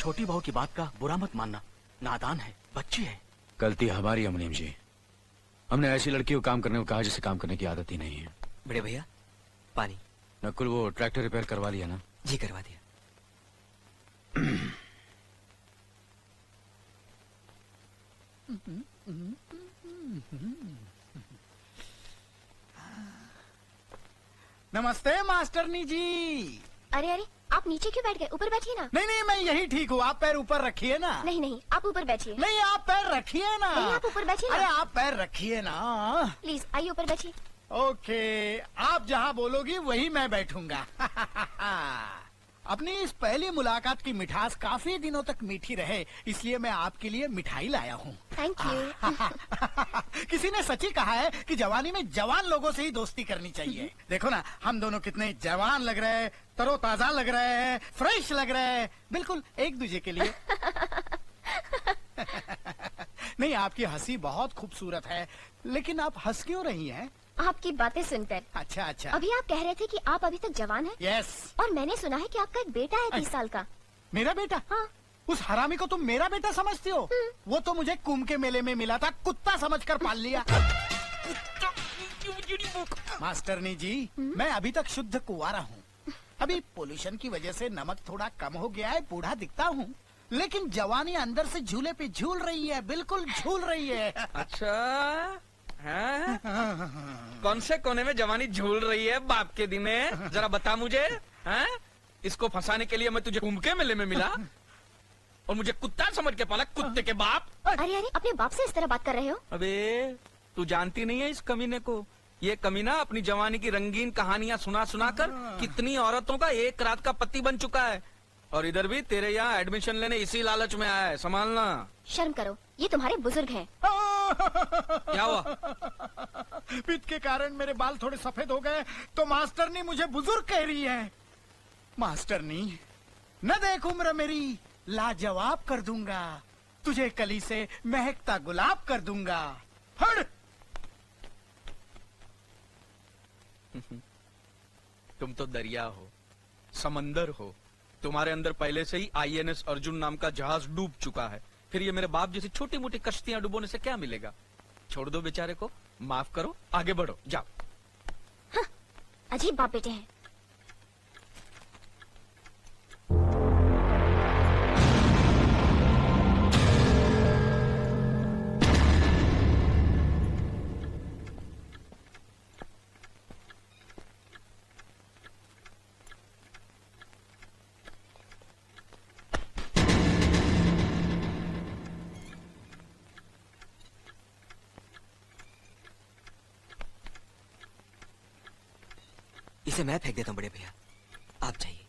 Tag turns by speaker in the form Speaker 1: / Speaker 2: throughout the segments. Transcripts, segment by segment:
Speaker 1: छोटी बहू की बात का बुरा मत मानना, नादान है, बच्ची है।
Speaker 2: गलती हमारी है मुनीम जी, हमने ऐसी लड़की को काम करने को कहा जिसे काम करने की आदत ही नहीं है।
Speaker 3: बड़े भैया पानी।
Speaker 2: नकुल वो ट्रैक्टर रिपेयर करवा लिया ना?
Speaker 3: जी करवा दिया।
Speaker 4: नमस्ते मास्टरनी जी।
Speaker 5: अरे अरे आप नीचे क्यों बैठ गए, ऊपर बैठिए ना।
Speaker 4: नहीं नहीं मैं यही ठीक हूँ, आप पैर ऊपर रखिए ना।
Speaker 5: नहीं नहीं आप ऊपर बैठिए।
Speaker 4: नहीं आप पैर रखिए ना।
Speaker 5: नहीं आप ऊपर बैठिए ना।
Speaker 4: अरे आप पैर रखिए ना
Speaker 5: प्लीज आइए ऊपर बैठिए।
Speaker 4: ओके आप जहाँ बोलोगी वही मैं बैठूंगा। अपनी इस पहली मुलाकात की मिठास काफी दिनों तक मीठी रहे, इसलिए मैं आपके लिए मिठाई लाया हूँ।
Speaker 5: Thank you.
Speaker 4: किसी ने सच ही कहा है कि जवानी में जवान लोगों से ही दोस्ती करनी चाहिए। देखो ना हम दोनों कितने जवान लग रहे हैं, तरोताजा लग रहे हैं, फ्रेश लग रहे हैं, बिल्कुल एक दूसरे के लिए। नहीं आपकी हंसी बहुत खूबसूरत है, लेकिन आप हंस क्यों रही हैं?
Speaker 5: आपकी बातें सुनकर।
Speaker 4: अच्छा अच्छा।
Speaker 5: अभी आप कह रहे थे कि आप अभी तक जवान हैं।
Speaker 4: यस।
Speaker 5: और मैंने सुना है कि आपका एक बेटा है 30 साल का।
Speaker 4: मेरा बेटा?
Speaker 5: हाँ।
Speaker 4: उस हरामी को तुम मेरा बेटा समझती हो? वो तो मुझे कुंभ के मेले में मिला था, कुत्ता समझकर पाल लिया। मास्टरनी जी मैं अभी तक शुद्ध कुंवारा हूँ। अभी पोल्यूशन की वजह से नमक थोड़ा कम हो गया है, बूढ़ा दिखता हूँ, लेकिन जवानी अंदर से झूले पे झूल रही है, बिल्कुल झूल रही है।
Speaker 6: अच्छा हाँ? कौन से कोने में जवानी झूल रही है बाप के दिन है? जरा बता मुझे। हाँ? इसको फंसाने के लिए मैं तुझे कुंभ के मेले में मिला और मुझे कुत्ता समझ के पाला, कुत्ते के बाप।
Speaker 5: अरे अरे अपने बाप से इस तरह बात कर रहे हो?
Speaker 6: अबे तू जानती नहीं है इस कमीने को। ये कमीना अपनी जवानी की रंगीन कहानियां सुना सुना कर कितनी औरतों का एक रात का पति बन चुका है, और इधर भी तेरे यहाँ एडमिशन लेने इसी लालच में आया है, संभालना।
Speaker 5: शर्म करो, ये तुम्हारे बुजुर्ग हैं।
Speaker 6: क्या हुआ?
Speaker 4: पित्त के कारण मेरे बाल थोड़े सफेद हो गए तो मास्टरनी मुझे बुजुर्ग कह रही है। मास्टरनी न देख उम्र मेरी, लाजवाब कर दूंगा तुझे, कली से महकता गुलाब कर दूंगा। हट।
Speaker 6: तुम तो दरिया हो, समंदर हो, तुम्हारे अंदर पहले से ही INS अर्जुन नाम का जहाज डूब चुका है, फिर ये मेरे बाप जैसी छोटी मोटी कश्तियां डुबोने से क्या मिलेगा? छोड़ दो बेचारे को, माफ करो, आगे बढ़ो, जाओ।
Speaker 5: हाँ, अजीब बाप बेटे हैं।
Speaker 3: इसे मैं फेंक देता हूँ बड़े भैया, आप जाइए।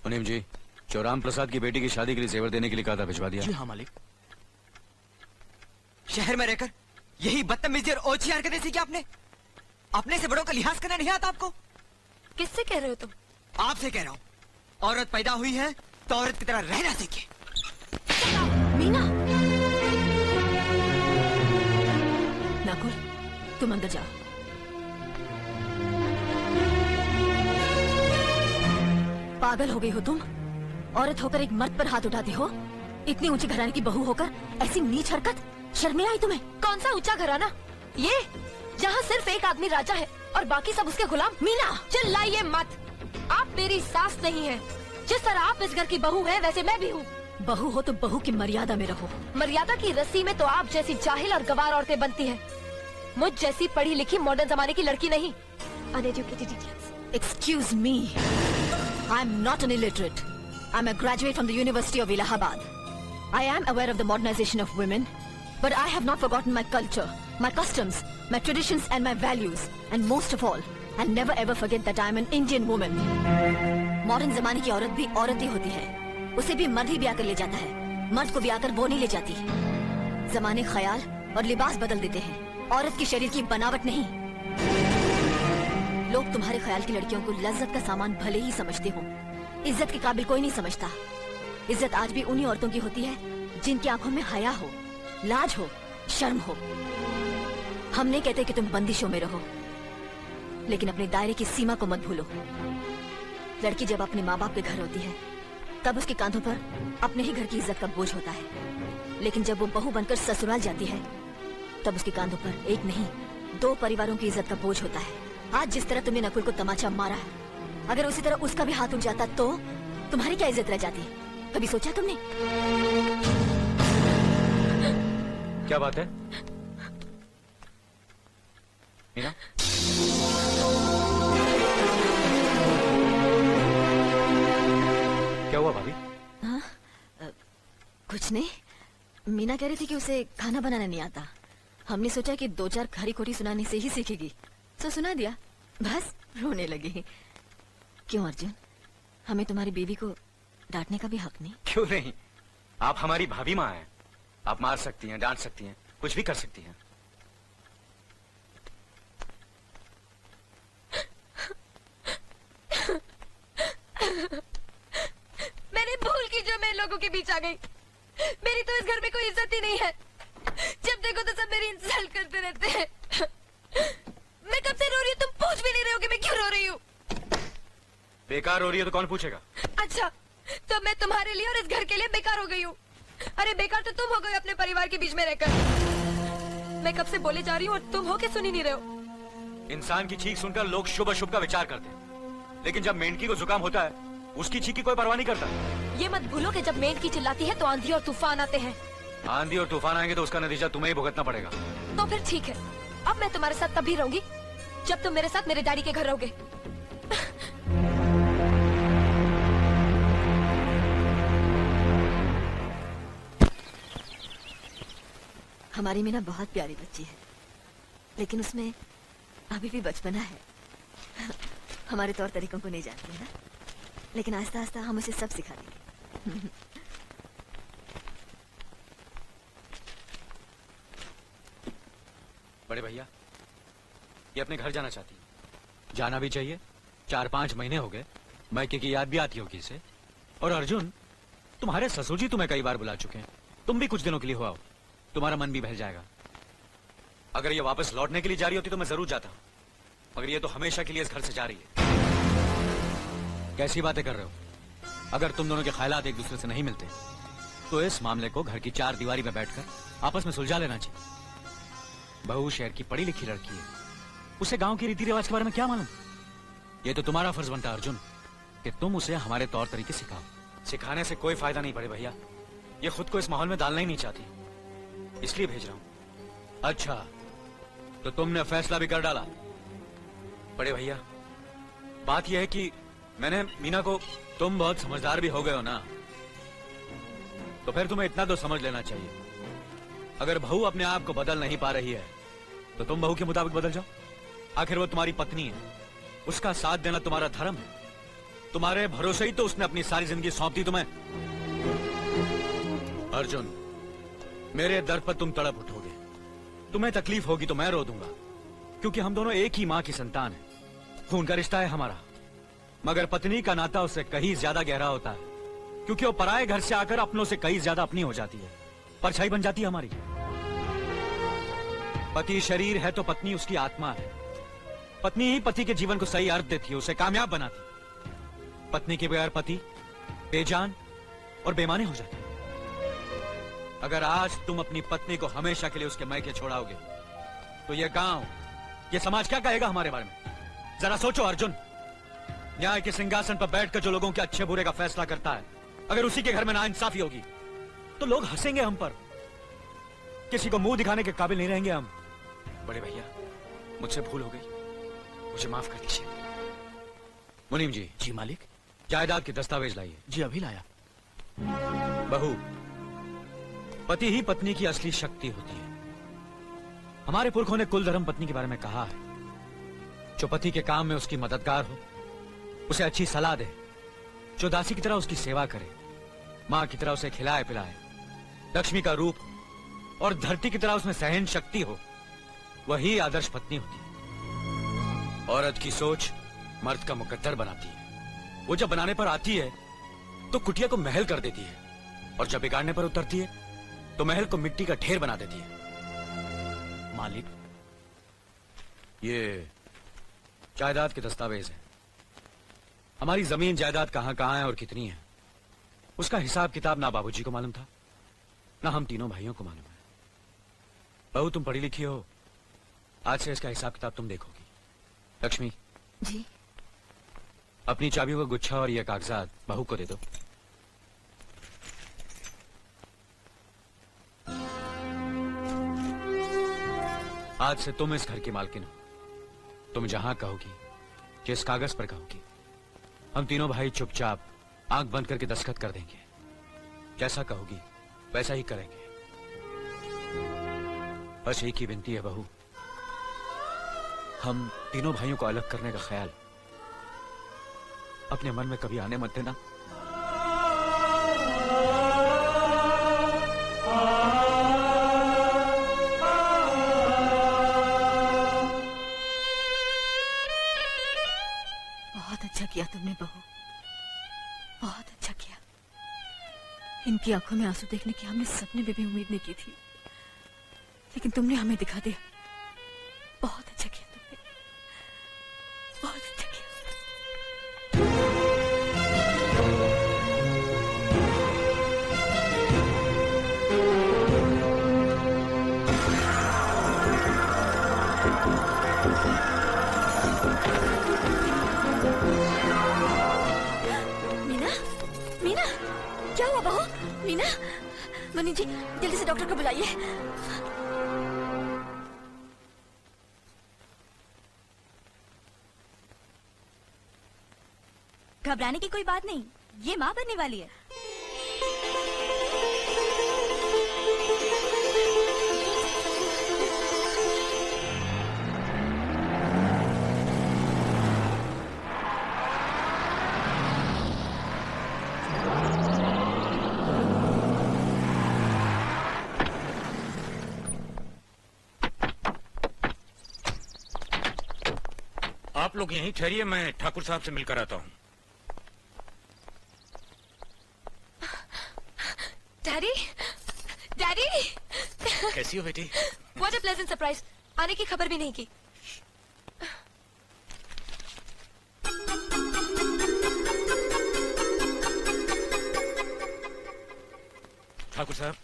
Speaker 2: मुनीम जी चौराम प्रसाद की बेटी की शादी के लिए जेवर देने के लिए कहा था, भिजवा दिया?
Speaker 1: जी हाँ मालिक।
Speaker 3: शहर में रहकर यही बदतमीजी और ओछी हरकतें सीखी आपने? अपने से बड़ों का लिहाज करना नहीं आता आपको?
Speaker 5: किससे कह रहे हो तुम?
Speaker 3: आपसे कह रहा हूँ। औरत पैदा हुई है तो औरत की तरह रहना सीखे।
Speaker 5: मीना।
Speaker 7: नकुल तुम अंदर जाओ। पागल हो गई हो तुम? औरत होकर एक मर्द पर हाथ उठाती हो? इतनी ऊंची घराने की बहू होकर ऐसी नीच हरकत, शर्म नहीं आई तुम्हें?
Speaker 8: कौन सा ऊंचा घराना? ये जहाँ सिर्फ एक आदमी राजा है और बाकी सब उसके गुलाम।
Speaker 7: मीना
Speaker 8: चिल्लाइए मत, आप मेरी सास नहीं है। जिस तरह आप इस घर की बहू है वैसे मैं भी हूँ।
Speaker 7: बहू हो तो बहू की मर्यादा में रहो।
Speaker 8: मर्यादा की रस्सी में तो आप जैसी जाहिल और गवार औरतें बनती हैं। मुझ जैसी पढ़ी लिखी मॉडर्न जमाने की लड़की नहीं। Uneducated idiots.
Speaker 7: Excuse me, I'm not an illiterate. I'm a graduate from the University of Allahabad. I am aware of the modernization of women, but I have not forgotten my culture, my customs, my traditions and my values. And most of all, I'll never ever forget that I'm an Indian woman. Modern जमाने की औरत भी औरत ही होती है, उसे भी मर्द ही ब्याह कर ले जाता है, मर्द को ब्याह कर वो नहीं ले जाती। जमाने ख्याल और लिबास बदल देते हैं, औरत के शरीर की बनावट नहीं। लोग तुम्हारे ख्याल की लड़कियों को लज्जत का सामान भले ही समझते हो, इज्जत के काबिल कोई नहीं समझता। इज्जत आज भी उन्हीं औरतों की होती है जिनकी आंखों में हया हो, लाज हो, शर्म हो। हम नहीं कहते कि तुम बंदिशों में रहो, लेकिन अपने दायरे की सीमा को मत भूलो। लड़की जब अपने माँ बाप के घर होती है तब उसके कांधों पर अपने ही घर की इज्जत का बोझ होता है। लेकिन जब वो बहू बनकर ससुराल जाती है तब उसके कांधों पर एक नहीं 2 परिवारों की इज्जत का बोझ होता है। आज जिस तरह तुमने नकुल को तमाचा मारा है, अगर उसी तरह उसका भी हाथ उठ जाता तो तुम्हारी क्या इज्जत रह जाती? कभी सोचा तुमने?
Speaker 2: क्या बात है मीना? क्या हुआ भाभी?
Speaker 7: हाँ? कुछ नहीं। मीना कह रही थी कि उसे खाना बनाना नहीं आता। हमने सोचा कि 2-4 खरी खोटी सुनाने से ही सीखेगी, तो सुना दिया, बस रोने लगी। क्यों अर्जुन, हमें तुम्हारी बीवी को डांटने का भी हक नहीं?
Speaker 2: क्यों नहीं, आप हमारी भाभी माँ हैं। आप मार सकती हैं, डांट सकती हैं, कुछ भी कर सकती हैं।
Speaker 8: मैंने भूल की जो मैं लोगों के बीच आ गई। मेरी तो इस घर में कोई इज्जत ही नहीं है। जब देखो तो सब मेरी इंसल्ट करते रहते हैं। मैं कब से रो रही हूँ, तुम पूछ भी नहीं रहे हो कि मैं क्यों रो रही हूँ।
Speaker 2: बेकार हो रही है तो कौन पूछेगा?
Speaker 8: अच्छा, तो मैं तुम्हारे लिए और इस घर के लिए बेकार हो गई हूँ। अरे बेकार तो तुम हो गए अपने परिवार के बीच में रहकर। मैं कब से बोले जा रही हूँ और तुम हो के सुन ही नहीं रहे हो।
Speaker 2: इंसान की चीख सुनकर लोग शुभ अशुभ का विचार करते हैं, लेकिन जब मेंढकी को जुकाम होता है उसकी चीख की कोई परवाह नहीं करता।
Speaker 8: ये मत भूलो कि जब मेंढकी चिल्लाती है तो आंधी और तूफान आते हैं।
Speaker 2: आंधी और तूफान आएंगे तो उसका नतीजा तुम्हें ही भुगतना पड़ेगा।
Speaker 8: तो फिर ठीक है, अब मैं तुम्हारे साथ तभी रहूंगी जब तुम मेरे साथ मेरे डैडी के घर रहोगे।
Speaker 7: हमारी मीना बहुत प्यारी बच्ची है, लेकिन उसमें अभी भी बचपना है। हमारे तौर तरीकों को नहीं जानती है ना, लेकिन आस्ता आस्ता हम उसे सब सिखा देंगे।
Speaker 2: बड़े भैया, ये अपने घर जाना चाहती है। जाना भी चाहिए। 4-5 महीने हो गए, मायके की याद भी आती होगी इसे। और अर्जुन, तुम्हारे ससुर जी तुम्हें कई बार बुला चुके हैं, तुम भी कुछ दिनों के लिए हो आओ, तुम्हारा मन भी बहल जाएगा। अगर ये वापस लौटने के लिए जा रही होती तो मैं जरूर जाता, मगर ये तो हमेशा के लिए इस घर से जा रही है। कैसी बातें कर रहे हो? अगर तुम दोनों के ख्यालात एक दूसरे से नहीं मिलते तो इस मामले को घर की 4 दीवारी में बैठकर आपस में सुलझा लेना चाहिए। बहू शहर की पढ़ी लिखी लड़की है, उसे गांव के रीति रिवाज के बारे में क्या मालूम? ये तो तुम्हारा फर्ज बनता है अर्जुन कि तुम उसे हमारे तौर तरीके सिखाओ। सिखाने से कोई फायदा नहीं बड़े भैया, ये खुद को इस माहौल में डालना ही नहीं चाहती, इसलिए भेज रहा हूं। अच्छा, तो तुमने फैसला भी कर डाला? बड़े भैया, बात यह है कि मैंने मीना को, तुम बहुत समझदार भी हो गए हो ना, तो फिर तुम्हें इतना तो समझ लेना चाहिए, अगर बहू अपने आप को बदल नहीं पा रही है तो तुम बहू के मुताबिक बदल जाओ। आखिर वो तुम्हारी पत्नी है, उसका साथ देना तुम्हारा धर्म है। तुम्हारे भरोसे ही तो उसने अपनी सारी जिंदगी सौंप दी तुम्हें। अर्जुन, मेरे दर पर तुम तड़प उठोगे, तुम्हें तकलीफ होगी तो मैं रो दूंगा, क्योंकि हम दोनों एक ही मां की संतान हैं। खून का रिश्ता है हमारा, मगर पत्नी का नाता उससे कहीं ज्यादा गहरा होता है, क्योंकि वो पराये घर से आकर अपनों से कहीं ज्यादा अपनी हो जाती है, परछाई बन जाती है हमारी। पति शरीर है तो पत्नी उसकी आत्मा है। पत्नी ही पति के जीवन को सही अर्थ देती है, उसे कामयाब बनाती। पत्नी के बगैर पति बेजान और बेमाने हो जाते। अगर आज तुम अपनी पत्नी को हमेशा के लिए उसके मायके छोड़ाओगे तो ये गांव, ये समाज क्या कहेगा हमारे बारे में? जरा सोचो अर्जुन, न्याय के सिंहासन पर बैठकर जो लोगों के अच्छे बुरे का फैसला करता है, अगर उसी के घर में नाइंसाफी होगी तो लोग हंसेंगे हम पर, किसी को मुंह दिखाने के काबिल नहीं रहेंगे हम। बड़े भैया, मुझसे भूल हो गई, मुझे माफ कर दीजिए। मुनीम जी।
Speaker 1: जी मालिक।
Speaker 2: जायदाद के दस्तावेज लाइए।
Speaker 1: जी अभी लाया।
Speaker 2: बहू, पति ही पत्नी की असली शक्ति होती है। हमारे पुरखों ने कुल धर्म पत्नी के बारे में कहा है, जो पति के काम में उसकी मददगार हो, उसे अच्छी सलाह दे, जो दासी की तरह उसकी सेवा करे, मां की तरह उसे खिलाए पिलाए, लक्ष्मी का रूप और धरती की तरह उसमें सहन शक्ति हो, वही आदर्श पत्नी होती है। औरत की सोच मर्द का मुकद्दर बनाती है। वो जब बनाने पर आती है तो कुटिया को महल कर देती है, और जब बिगाड़ने पर उतरती है तो महल को मिट्टी का ढेर बना देती है।
Speaker 1: मालिक,
Speaker 2: ये जायदाद के दस्तावेज हैं। हमारी जमीन जायदाद कहां कहां है और कितनी है, उसका हिसाब किताब ना बाबूजी को मालूम था, ना हम तीनों भाइयों को मालूम है। बहू, तुम पढ़ी लिखी हो, आज से इसका हिसाब किताब तुम देखोगी। लक्ष्मी
Speaker 7: जी।
Speaker 2: अपनी चाबियों का गुच्छा और ये कागजात बहू को दे दो। आज से तुम इस घर की मालकिन हो। तुम जहां कहोगी, जिस कागज पर कहोगी, हम तीनों भाई चुपचाप आंख बंद करके दस्तखत कर देंगे। जैसा कहोगी वैसा ही करेंगे। बस एक ही विनती है बहू, हम तीनों भाइयों को अलग करने का ख्याल अपने मन में कभी आने मत देना।
Speaker 7: बहुत अच्छा किया तुमने बहू, बहुत अच्छा किया। इनकी आंखों में आंसू देखने की हमने सपने में भी उम्मीद नहीं की थी, लेकिन तुमने हमें दिखा दिया। बहुत अच्छा किया तुमने, बहुत अच्छा किया।
Speaker 5: मीना, मीना, क्या हुआ बहू? मीना, मनी जी जल्दी से डॉक्टर को बुलाइए।
Speaker 8: घबराने की कोई बात नहीं, ये माँ बनने वाली है।
Speaker 9: आप लोग यहीं ठहरिए, मैं ठाकुर साहब से मिलकर आता हूँ।
Speaker 8: डैडी, डैडी,
Speaker 9: कैसी हो बेटी?
Speaker 8: What a pleasant surprise. आने की खबर भी नहीं की।
Speaker 9: ठाकुर साहब,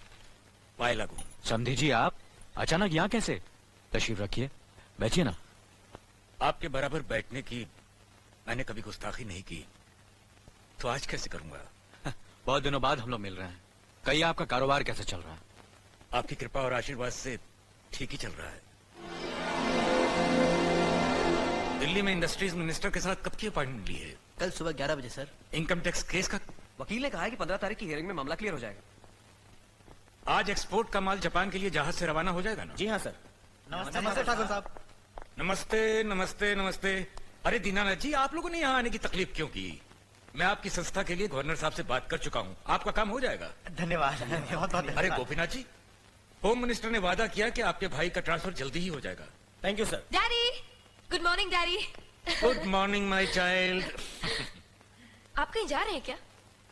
Speaker 9: पाए लागू।
Speaker 2: समझी जी, आप अचानक यहाँ कैसे? तशरीफ रखिए, बैठिए ना।
Speaker 9: आपके बराबर बैठने की मैंने कभी गुस्ताखी नहीं की, तो आज कैसे करूंगा?
Speaker 2: बहुत दिनों बाद हम लोग मिल रहे हैं। कहिए, आपका कारोबार कैसे चल रहा है?
Speaker 9: आपकी कृपा और आशीर्वाद से ठीक ही चल रहा है। दिल्ली में इंडस्ट्रीज मिनिस्टर के साथ कब की अपॉइंटमेंट ली है?
Speaker 1: कल सुबह 11 बजे सर।
Speaker 9: इनकम टैक्स केस का?
Speaker 3: वकील ने कहा है कि 15 तारीख की हियरिंग में मामला क्लियर हो जाएगा।
Speaker 9: आज एक्सपोर्ट का माल जापान के लिए जहाज से रवाना हो जाएगा ना?
Speaker 1: जी हाँ सर।
Speaker 4: नमस्ते ठाकुर साहब।
Speaker 9: नमस्ते नमस्ते नमस्ते। अरे दीनानाथ जी, आप लोगों ने यहाँ आने की तकलीफ क्यों की? मैं आपकी संस्था के लिए गवर्नर साहब से बात कर चुका हूँ, आपका काम हो जाएगा।
Speaker 4: धन्यवाद, बहुत बहुत
Speaker 9: अरे गोपीनाथ जी, होम मिनिस्टर ने वादा किया कि आपके भाई का ट्रांसफर जल्दी ही हो जाएगा।
Speaker 4: Thank you sir.
Speaker 8: Daddy, good morning daddy.
Speaker 9: Good morning my child.
Speaker 8: आप कहीं जा रहे हैं क्या?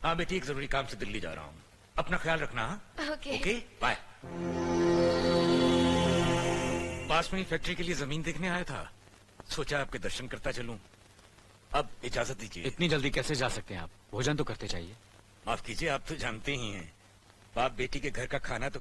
Speaker 9: हाँ बेटी, एक जरूरी काम से दिल्ली जा रहा हूँ। अपना ख्याल रखना। हाँ
Speaker 8: ओके।
Speaker 9: Okay, bye. पास में ही फैक्ट्री के लिए जमीन देखने आया था, सोचा आपके दर्शन करता चलूं। अब इजाजत दीजिए।
Speaker 2: इतनी जल्दी कैसे जा सकते हैं आप? भोजन तो करते चाहिए।
Speaker 9: माफ कीजिए, आप तो जानते ही हैं, बाप बेटी के घर का खाना तो